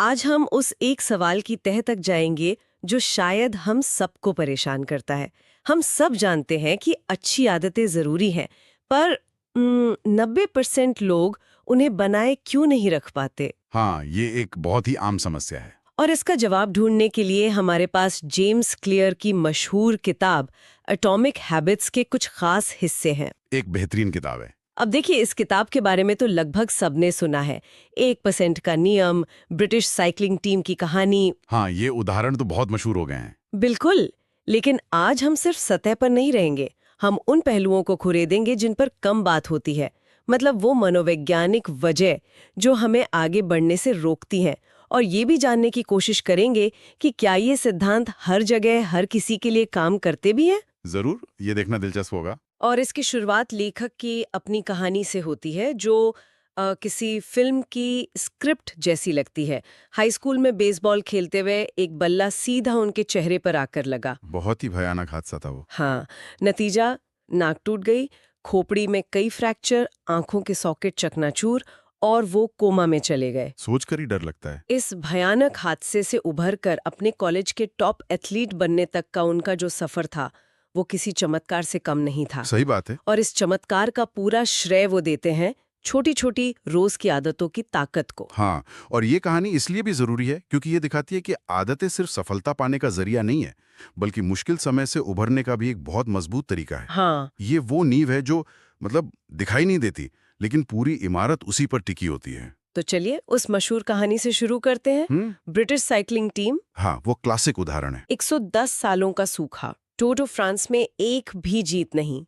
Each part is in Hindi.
आज हम उस एक सवाल की तह तक जाएंगे जो शायद हम सबको परेशान करता है। हम सब जानते हैं कि अच्छी आदतें जरूरी हैं, पर 90% लोग उन्हें बनाए क्यों नहीं रख पाते? हाँ, ये एक बहुत ही आम समस्या है। और इसका जवाब ढूंढने के लिए हमारे पास जेम्स क्लियर की मशहूर किताब एटॉमिक हैबिट्स के कुछ खास हिस्से हैं। एक बेहतरीन किताब है। अब देखिए, इस किताब के बारे में तो लगभग सबने सुना है। 1% का नियम, ब्रिटिश साइकिलिंग टीम की कहानी। हाँ, ये उदाहरण तो बहुत मशहूर हो गए हैं। बिल्कुल। लेकिन आज हम सिर्फ सतह पर नहीं रहेंगे। हम उन पहलुओं को खुरेदेंगे जिन पर कम बात होती है, मतलब वो मनोवैज्ञानिक वजह जो हमें आगे बढ़ने से रोकती हैं। और ये भी जानने की कोशिश करेंगे कि क्या ये सिद्धांत हर जगह हर किसी के लिए काम करते भी हैं। जरूर, ये देखना दिलचस्प होगा। और इसकी शुरुआत लेखक की अपनी कहानी से होती है, जो किसी फिल्म की स्क्रिप्ट जैसी लगती है। हाई स्कूल में बेसबॉल खेलते हुए एक बल्ला सीधा उनके चेहरे पर आकर लगा। बहुत ही भयानक हादसा था वो। हाँ, नतीजा नाक टूट गई, खोपड़ी में कई फ्रैक्चर, आंखों के सॉकेट चकनाचूर, और वो कोमा में चले गए। सोचकर ही डर लगता है। इस भयानक हादसे से उभरकर अपने कॉलेज के टॉप एथलीट बनने तक का उनका जो सफर था, वो किसी चमत्कार से कम नहीं था। सही बात है। और इस चमत्कार का पूरा श्रेय वो देते हैं छोटी छोटी रोज की आदतों की ताकत को। हाँ, और ये कहानी इसलिए भी जरूरी है क्योंकि ये दिखाती है कि आदतें सिर्फ सफलता पाने का जरिया नहीं है, बल्कि मुश्किल समय से उभरने का भी एक बहुत मजबूत तरीका है। हाँ, ये वो नींव है जो दिखाई नहीं देती, लेकिन पूरी इमारत उसी पर टिकी होती है। तो चलिए उस मशहूर कहानी से शुरू करते हैं। British cycling team. हाँ, वो क्लासिक उदाहरण है। 110 सालों का सूखा, टूर डू फ्रांस में एक भी जीत नहीं।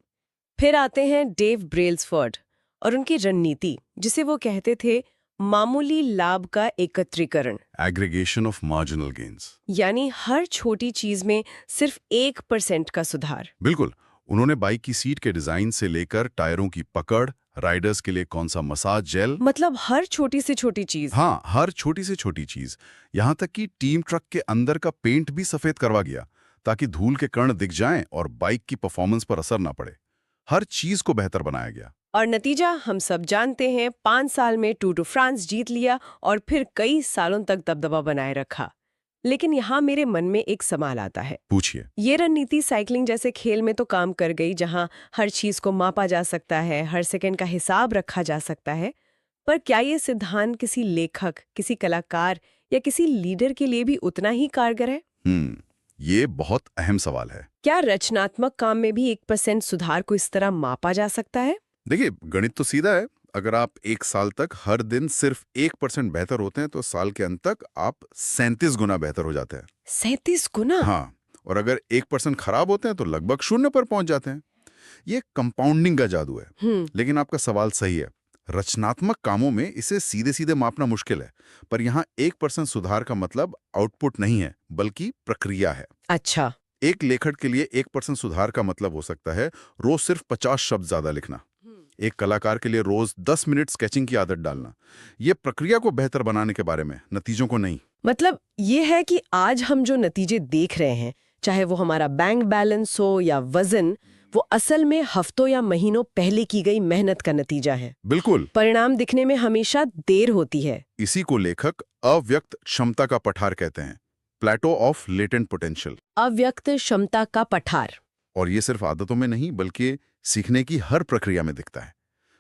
फिर आते हैं डेव ब्रेल्सफोर्ड और उनकी रणनीति, जिसे वो कहते थे मामूली लाभ का एकत्रीकरण, एग्रीगेशन ऑफ मार्जिनल गेन्स। यानी हर छोटी चीज में सिर्फ 1% का सुधार। बिल्कुल। उन्होंने बाइक की सीट के डिजाइन से लेकर टायरों की पकड़, राइडर्स के लिए कौन सा मसाज जेल, मतलब हर छोटी से छोटी चीज। हाँ, हर छोटी से छोटी चीज, यहाँ तक कि टीम ट्रक के अंदर का पेंट भी सफेद करवा गया ताकि धूल के कण दिख जाएं और बाइक की परफॉर्मेंस पर असर ना पड़े। हर चीज को बेहतर बनाया गया। और नतीजा हम सब जानते हैं, 5 साल में टूर डू फ्रांस जीत लिया और फिर कई सालों तक दबदबा बनाए रखा। लेकिन यहाँ मेरे मन में एक सवाल आता है। पूछिए। ये रणनीति साइकिलिंग जैसे खेल में तो काम कर गई, जहाँ हर चीज को मापा जा सकता है, हर सेकंड का हिसाब रखा जा सकता है, पर क्या ये सिद्धांत किसी लेखक, किसी कलाकार या किसी लीडर के लिए भी उतना ही कारगर है? ये बहुत अहम सवाल है। क्या रचनात्मक काम में भी 1% सुधार को इस तरह मापा जा सकता है? देखिए, गणित तो सीधा है। अगर आप 1 साल तक हर दिन सिर्फ 1% बेहतर होते हैं तो साल के अंत तक आप 37 गुना बेहतर हो जाते हैं। 37 गुना? हाँ, और अगर 1% खराब होते हैं तो लगभग 0 पर पहुंच जाते हैं। ये कंपाउंडिंग का जादू है। लेकिन आपका सवाल सही है। रचनात्मक कामों में इसे सीधे सीधे मापना मुश्किल है, पर यहाँ 1% सुधार का मतलब आउटपुट नहीं है, बल्कि प्रक्रिया है। अच्छा। एक लेखक के लिए 1% सुधार का मतलब हो सकता है रोज सिर्फ 50 शब्द ज्यादा लिखना। एक कलाकार के लिए रोज 10 मिनट स्केचिंग की आदत डालना। ये प्रक्रिया को बेहतर बनाने के बारे में, नतीजों को नहीं। मतलब ये है कि आज हम जो नतीजे देख रहे हैं, चाहे वो हमारा बैंक बैलेंस हो या वजन, वो असल में हफ्तों या महीनों पहले की गई मेहनत का नतीजा है। बिल्कुल। परिणाम दिखने में हमेशा देर होती है। इसी को लेखक अव्यक्त क्षमता का पठार कहते हैं, प्लेटो ऑफ लेटेंट पोटेंशियल। अव्यक्त क्षमता का पठार। और ये सिर्फ आदतों में नहीं, बल्कि सीखने की हर प्रक्रिया में दिखता है।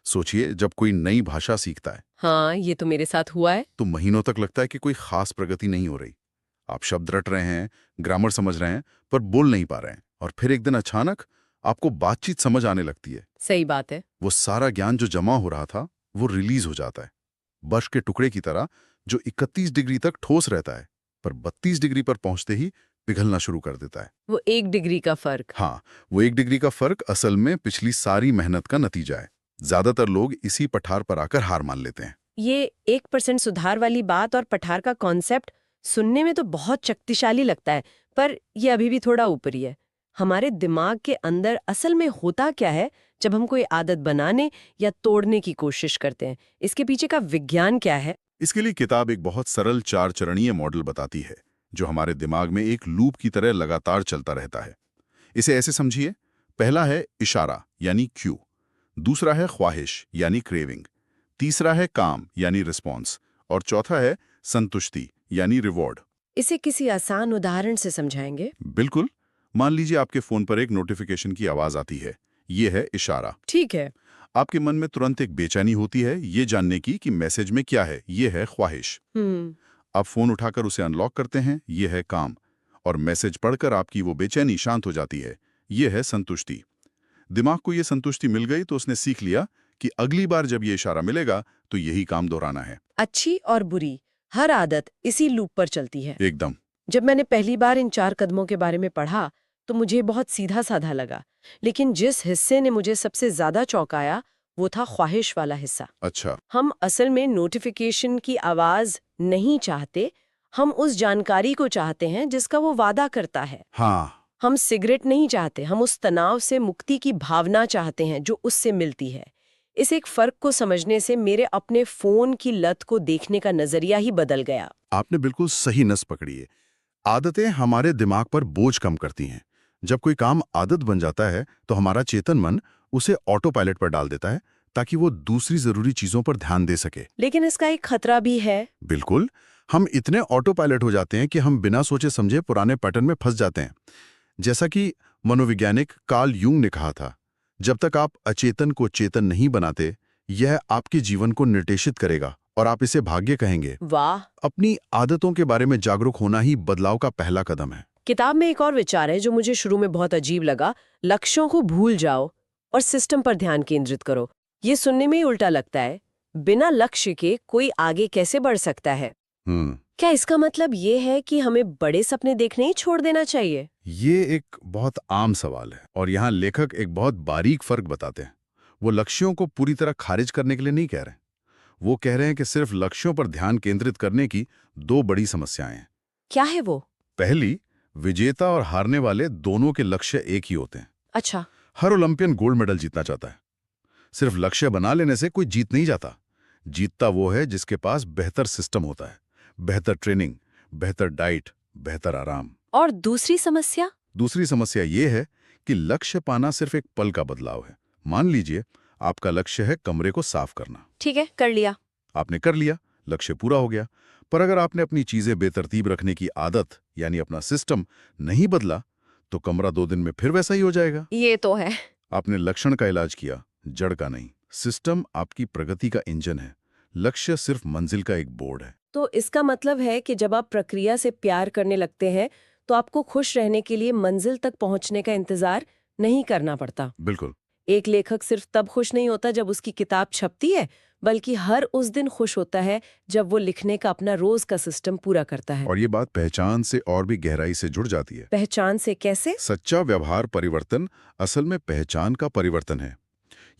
सोचिए, जब कोई नई भाषा सीखता है, हाँ, ये तो मेरे साथ हुआ है। तो महीनों तक लगता है कि कोई खास प्रगति नहीं हो रही। आप शब्द रट रहे हैं, ग्रामर समझ रहे हैं, पर बोल नहीं पा रहे हैं। और फिर एक दिन अचानक आपको बातचीत समझ आने लगती है। सही बात है। वो सारा ज्ञान जो जमा हो रहा था, वो रिलीज हो जाता है, बर्फ के टुकड़े की तरह, जो 31 डिग्री तक ठोस रहता है, पर 32 डिग्री पर पहुंचते ही पिघलना शुरू कर देता है। वो 1 डिग्री का फर्क। हाँ, वो 1 डिग्री का फर्क असल में पिछली सारी मेहनत का नतीजा है। ज्यादातर लोग इसी पठार पर आकर हार मान लेते हैं। ये 1% सुधार वाली बात और पठार का कॉन्सेप्ट सुनने में तो बहुत शक्तिशाली लगता है, पर ये अभी भी थोड़ा ऊपरी है। हमारे दिमाग के अंदर असल में होता क्या है जब हम कोई आदत बनाने या तोड़ने की कोशिश करते हैं? इसके पीछे का विज्ञान क्या है? इसके लिए किताब एक बहुत सरल 4 चरणीय मॉडल बताती है, जो हमारे दिमाग में एक लूप की तरह लगातार चलता रहता है। इसे ऐसे समझिए, पहला है इशारा यानी क्यू, दूसरा है ख्वाहिश यानी क्रेविंग, तीसरा है काम यानी रिस्पॉन्स, और चौथा है संतुष्टि यानी रिवॉर्ड। इसे किसी आसान उदाहरण से समझाएंगे? बिल्कुल। मान लीजिए आपके फोन पर एक नोटिफिकेशन की आवाज आती है। ये है इशारा। ठीक है। आपके मन में तुरंत एक बेचैनी होती है ये जानने की कि मैसेज में क्या है। ये है ख्वाहिश। आप फोन उठाकर उसे अनलॉक करते हैं। ये है काम। और मैसेज पढ़कर आपकी वो बेचैनी शांत हो जाती है। ये है संतुष्टि। दिमाग को ये संतुष्टि मिल गई तो उसने सीख लिया कि अगली बार जब ये इशारा मिलेगा तो यही काम दोहराना है। अच्छी और बुरी हर आदत इसी लूप पर चलती है। एकदम। जब मैंने पहली बार इन 4 कदमों के बारे में पढ़ा तो मुझे बहुत सीधा साधा लगा, लेकिन जिस हिस्से ने मुझे सबसे ज्यादा चौंकाया वो था ख्वाहिश वाला हिस्सा। अच्छा। हम असल में नोटिफिकेशन की आवाज नहीं चाहते, हम उस जानकारी को चाहते हैं जिसका वो वादा करता है। हाँ। हम सिगरेट नहीं चाहते, हम उस तनाव से मुक्ति की भावना चाहते हैं जो उससे मिलती है। इस एक फर्क को समझने से मेरे अपने फोन की लत को देखने का नजरिया ही बदल गया। आपने बिल्कुल सही नस पकड़ी है। आदतें हमारे दिमाग पर बोझ कम करती हैं। जब कोई काम आदत बन जाता है तो हमारा चेतन मन उसे ऑटो पायलट पर डाल देता है ताकि वो दूसरी जरूरी चीजों पर ध्यान दे सके। लेकिन इसका एक खतरा भी है। बिल्कुल। हम इतने ऑटो पायलट हो जाते हैं कि हम बिना सोचे समझे पुराने पैटर्न में फंस जाते हैं। जैसा कि मनोवैज्ञानिक कार्ल यूंग ने कहा था, जब तक आप अचेतन को चेतन नहीं बनाते, यह आपके जीवन को निर्देशित करेगा और आप इसे भाग्य कहेंगे। वाह। अपनी आदतों के बारे में जागरूक होना ही बदलाव का पहला कदम है। किताब में एक और विचार है जो मुझे शुरू में बहुत अजीब लगा। लक्ष्यों को भूल जाओ और सिस्टम पर ध्यान केंद्रित करो। ये सुनने में ही उल्टा लगता है। बिना लक्ष्य के कोई आगे कैसे बढ़ सकता है? क्या इसका मतलब ये है कि हमें बड़े सपने देखने ही छोड़ देना चाहिए? ये एक बहुत आम सवाल है और यहाँ लेखक एक बहुत बारीक फर्क बताते हैं। वो लक्ष्यों को पूरी तरह खारिज करने के लिए नहीं कह रहे। वो कह रहे हैं कि सिर्फ लक्ष्यों पर ध्यान केंद्रित करने की 2 बड़ी समस्याएं हैं। क्या है वो? पहली, विजेता और हारने वाले दोनों के लक्ष्य एक ही होते हैं। अच्छा। हर ओलंपियन गोल्ड मेडल जीतना चाहता है। सिर्फ लक्ष्य बना लेने से कोई जीत नहीं जाता। जीतता वो है जिसके पास बेहतर सिस्टम होता है, बेहतर ट्रेनिंग, बेहतर डाइट, बेहतर आराम। और दूसरी समस्या? दूसरी समस्या ये है कि लक्ष्य पाना सिर्फ एक पल का बदलाव है। मान लीजिए आपका लक्ष्य है कमरे को साफ करना। ठीक है, कर लिया। आपने कर लिया, लक्ष्य पूरा हो गया। पर अगर आपने अपनी चीजें बेतरतीब रखने की आदत यानी अपना सिस्टम नहीं बदला तो कमरा 2 दिन में फिर वैसा ही हो जाएगा। ये तो है। आपने लक्षण का इलाज किया, जड़ का नहीं। सिस्टम आपकी प्रगति का इंजन है, लक्ष्य सिर्फ मंजिल का एक बोर्ड है। तो इसका मतलब है कि जब आप प्रक्रिया से प्यार करने लगते हैं तो आपको खुश रहने के लिए मंजिल तक पहुंचने का इंतजार नहीं करना पड़ता। बिल्कुल। एक लेखक सिर्फ तब खुश नहीं होता जब उसकी किताब छपती है, बल्कि हर उस दिन खुश होता है जब वो लिखने का अपना रोज का सिस्टम पूरा करता है। और ये बात पहचान से और भी गहराई से जुड़ जाती है। पहचान से कैसे? सच्चा व्यवहार परिवर्तन असल में पहचान का परिवर्तन है।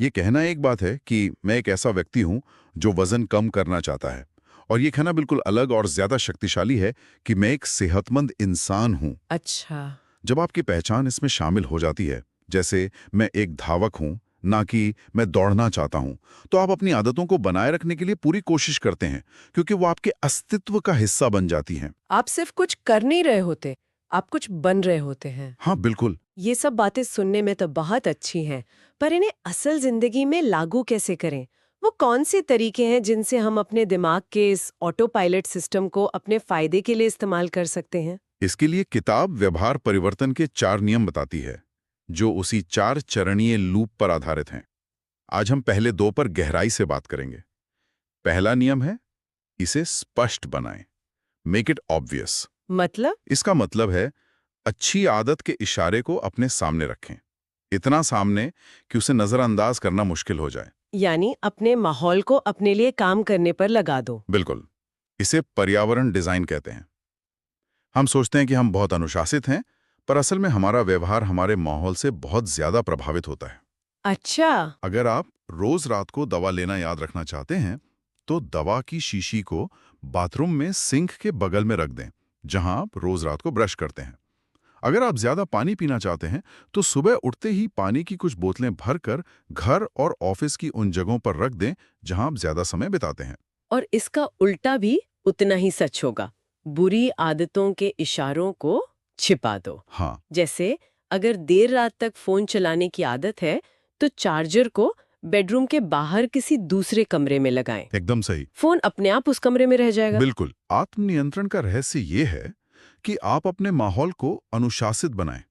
ये कहना एक बात है कि मैं एक ऐसा व्यक्ति हूं जो वजन कम करना चाहता है, और ये कहना बिल्कुल अलग और ज्यादा शक्तिशाली है कि मैं एक सेहतमंद इंसान हूं। अच्छा। जब आपकी पहचान इसमें शामिल हो जाती है, जैसे मैं एक धावक हूं, ना कि मैं दौड़ना चाहता हूं, तो आप अपनी आदतों को बनाए रखने के लिए पूरी कोशिश करते हैं क्योंकि वो आपके अस्तित्व का हिस्सा बन जाती हैं। आप सिर्फ कुछ कर नहीं रहे होते, आप कुछ बन रहे होते हैं। हाँ बिल्कुल। ये सब बातें सुनने में तो बहुत अच्छी हैं, पर इन्हें असल जिंदगी में लागू कैसे करें? वो कौन से तरीके हैं जिनसे हम अपने दिमाग के इस ऑटो पायलट सिस्टम को अपने फायदे के लिए इस्तेमाल कर सकते हैं? इसके लिए किताब व्यवहार परिवर्तन के 4 नियम बताती है, जो उसी 4 चरणीय लूप पर आधारित हैं। आज हम पहले 2 पर गहराई से बात करेंगे। पहला नियम है, इसे स्पष्ट बनाएं। Make it obvious. मतलब? इसका मतलब है अच्छी आदत के इशारे को अपने सामने रखें, इतना सामने कि उसे नजरअंदाज करना मुश्किल हो जाए। यानी अपने माहौल को अपने लिए काम करने पर लगा दो। बिल्कुल। इसे पर्यावरण डिजाइन कहते हैं। हम सोचते हैं कि हम बहुत अनुशासित हैं, पर असल में हमारा व्यवहार हमारे माहौल से बहुत ज्यादा प्रभावित होता है। अच्छा। अगर आप रोज रात को दवा लेना याद रखना चाहते हैं, तो दवा की शीशी को बाथरूम में सिंक के बगल में रख दें, जहां आप रोज रात को ब्रश करते हैं। अगर आप ज्यादा पानी पीना चाहते हैं, तो सुबह उठते ही पानी की कुछ बोतलें भरकर घर और ऑफिस की उन जगहों पर रख दें जहां आप ज्यादा समय बिताते हैं। और इसका उल्टा भी उतना ही सच होगा। बुरी आदतों के इशारों को छिपा दो। हाँ। जैसे अगर देर रात तक फोन चलाने की आदत है, तो चार्जर को बेडरूम के बाहर किसी दूसरे कमरे में लगाएं। एकदम सही। फोन अपने आप उस कमरे में रह जाएगा। बिल्कुल। आत्मनियंत्रण का रहस्य ये है कि आप अपने माहौल को अनुशासित बनाएं।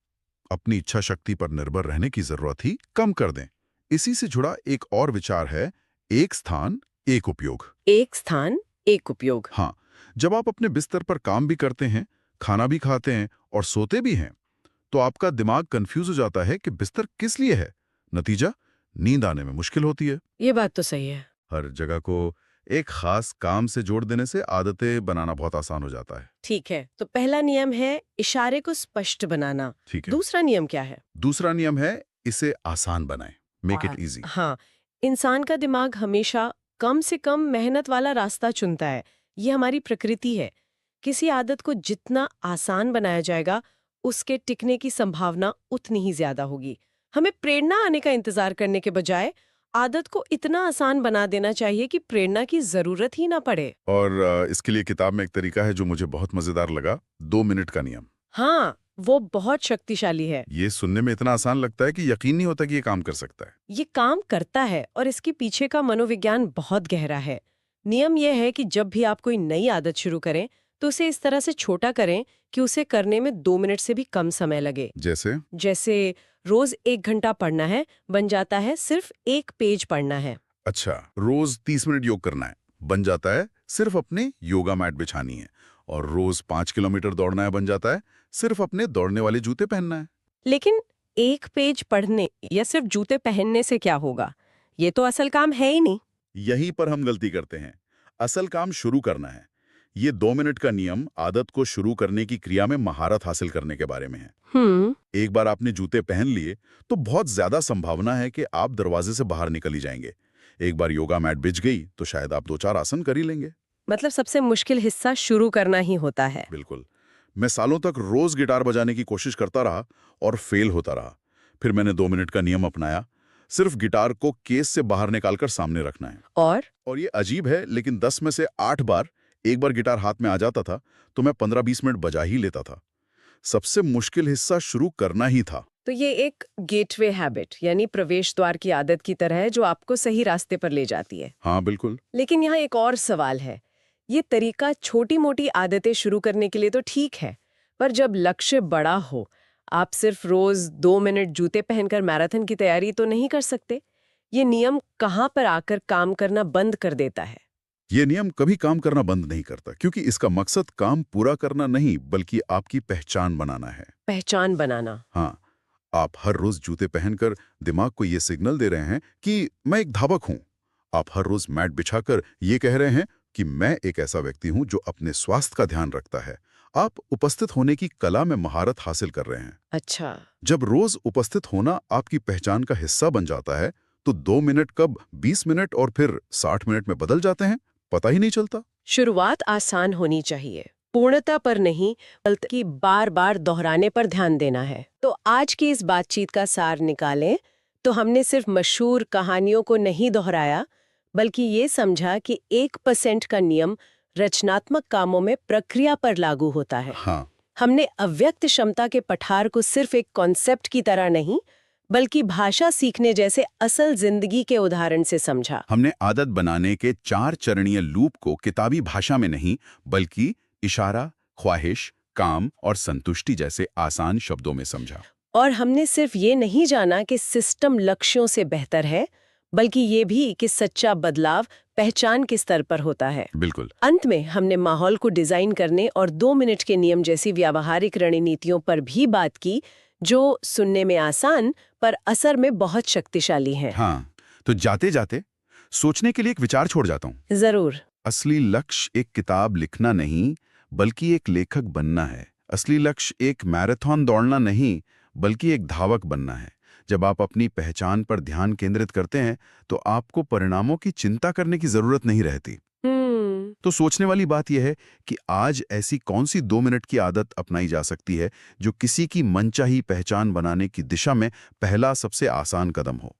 अपनी इच्छा शक्ति पर निर्भर रहने की जरूरत ही कम कर दें। इसी से जुड़ा एक और विचार है, एक स्थान एक उपयोग। एक स्थान एक उपयोग। हाँ, जब आप अपने बिस्तर पर काम भी करते हैं, खाना भी खाते हैं और सोते भी हैं, तो आपका दिमाग कंफ्यूज हो जाता है कि बिस्तर किस लिए है। नतीजा, नींद आने में मुश्किल होती है। ये बात तो सही है। हर जगह को एक खास काम से जोड़ देने से आदतें बनाना बहुत आसान हो जाता है। ठीक है, तो पहला नियम है इशारे को स्पष्ट बनाना। ठीक है। दूसरा नियम क्या है? दूसरा नियम है, इसे आसान बनाएं। Make it easy. हाँ, इंसान का दिमाग हमेशा कम से कम मेहनत वाला रास्ता चुनता है। ये हमारी प्रकृति है। किसी आदत को जितना आसान बनाया जाएगा, उसके टिकने की संभावना उतनी ही ज्यादा होगी। हमें प्रेरणा आने का इंतजार करने के बजाय आदत को इतना आसान बना देना चाहिए कि प्रेरणा की जरूरत ही ना पड़े। और इसके लिए किताब में एक तरीका है जो मुझे बहुत मजेदार लगा, 2 मिनट का नियम। हाँ, वो बहुत शक्तिशाली है। ये सुनने में इतना आसान लगता है कि यकीन नहीं होता कि ये काम कर सकता है। ये काम करता है और इसके पीछे का मनोविज्ञान बहुत गहरा है। नियम यह है कि जब भी आप कोई नई आदत शुरू करें तो उसे इस तरह से छोटा करें कि उसे करने में 2 मिनट से भी कम समय लगे। जैसे रोज 1 घंटा पढ़ना है, बन जाता है सिर्फ 1 पेज पढ़ना है। अच्छा, रोज 30 मिनट योग करना है, बन जाता है सिर्फ अपने योगा मैट बिछानी है। और रोज 5 किलोमीटर दौड़ना है, बन जाता है सिर्फ अपने दौड़ने वाले जूते पहनना है। लेकिन 1 पेज पढ़ने या सिर्फ जूते पहनने से क्या होगा? ये तो असल काम है ही नहीं। यहीं पर हम गलती करते हैं। असल काम शुरू करना है। ये 2 मिनट का नियम आदत को शुरू करने की क्रिया में महारत हासिल करने के बारे में है। एक बार आपने जूते पहन लिए तो बहुत ज्यादा संभावना है कि आप दरवाजे से बाहर निकल ही जाएंगे। एक बार योगा मैट बिछ गई तो शायद आप 2-4 आसन कर ही लेंगे। मतलब सबसे मुश्किल हिस्सा शुरू करना ही होता है। बिल्कुल। मैं सालों तक रोज गिटार बजाने की कोशिश करता रहा और फेल होता रहा। फिर मैंने 2 मिनट का नियम अपनाया। सिर्फ गिटार को केस से बाहर निकालकर सामने रखना है। और ये अजीब है, लेकिन 10 में से 8 बार एक बार गिटार हाथ में आ जाता था तो मैं 15-20 मिनट बजा ही लेता था। सबसे मुश्किल हिस्सा शुरू करना ही था। तो ये एक गेटवे हैबिट यानी प्रवेश द्वार की आदत की तरह है जो आपको सही रास्ते पर ले जाती है। हाँ, बिल्कुल। लेकिन यहाँ एक और सवाल है। ये तरीका छोटी-मोटी आदतें शुरू करने के लिए तो ठीक है, पर जब लक्ष्य बड़ा हो, आप सिर्फ रोज 2 मिनट जूते पहनकर मैराथन की तैयारी तो नहीं कर सकते। ये नियम कहाँ पर आकर काम करना बंद कर देता है? ये नियम कभी काम करना बंद नहीं करता, क्योंकि इसका मकसद काम पूरा करना नहीं बल्कि आपकी पहचान बनाना है। पहचान बनाना। हाँ, आप हर रोज जूते पहनकर दिमाग को ये सिग्नल दे रहे हैं कि मैं एक धावक हूँ। आप हर रोज मैट बिछाकर ये कह रहे हैं कि मैं एक ऐसा व्यक्ति हूँ जो अपने स्वास्थ्य का ध्यान रखता है। आप उपस्थित होने की कला में महारत हासिल कर रहे हैं। अच्छा। जब रोज उपस्थित होना आपकी पहचान का हिस्सा बन जाता है तो 2 मिनट कब 20 मिनट और फिर 60 मिनट में बदल जाते हैं, पता ही नहीं चलता। शुरुआत आसान होनी चाहिए, पूर्णता पर नहीं बल्कि बार बार दोहराने पर ध्यान देना है। तो आज की इस बातचीत का सार निकालें तो हमने सिर्फ मशहूर कहानियों को नहीं दोहराया, बल्कि ये समझा कि 1% का नियम रचनात्मक कामों में प्रक्रिया पर लागू होता है। हाँ। हमने अव्यक्त क्षमता के पठार को सिर्फ एक कॉन्सेप्ट की तरह नहीं बल्कि भाषा सीखने जैसे असल जिंदगी के उदाहरण से समझा। हमने आदत बनाने के 4 चरणीय लूप को किताबी भाषा में नहीं बल्कि इशारा, ख्वाहिश, काम और संतुष्टि जैसे आसान शब्दों में समझा। और हमने सिर्फ ये नहीं जाना कि सिस्टम लक्ष्यों से बेहतर है, बल्कि ये भी कि सच्चा बदलाव पहचान के स्तर पर होता है। बिल्कुल। अंत में हमने माहौल को डिजाइन करने और 2 मिनट के नियम जैसी व्यावहारिक रणनीतियों पर भी बात की, जो सुनने में आसान पर असर में बहुत शक्तिशाली हैं। हाँ, तो जाते जाते सोचने के लिए एक विचार छोड़ जाता हूँ। जरूर। असली लक्ष्य एक किताब लिखना नहीं बल्कि एक लेखक बनना है। असली लक्ष्य एक मैराथन दौड़ना नहीं बल्कि एक धावक बनना है। जब आप अपनी पहचान पर ध्यान केंद्रित करते हैं तो आपको परिणामों की चिंता करने की जरूरत नहीं रहती। तो सोचने वाली बात यह है कि आज ऐसी कौन सी 2 मिनट की आदत अपनाई जा सकती है जो किसी की मनचाही पहचान बनाने की दिशा में पहला सबसे आसान कदम हो।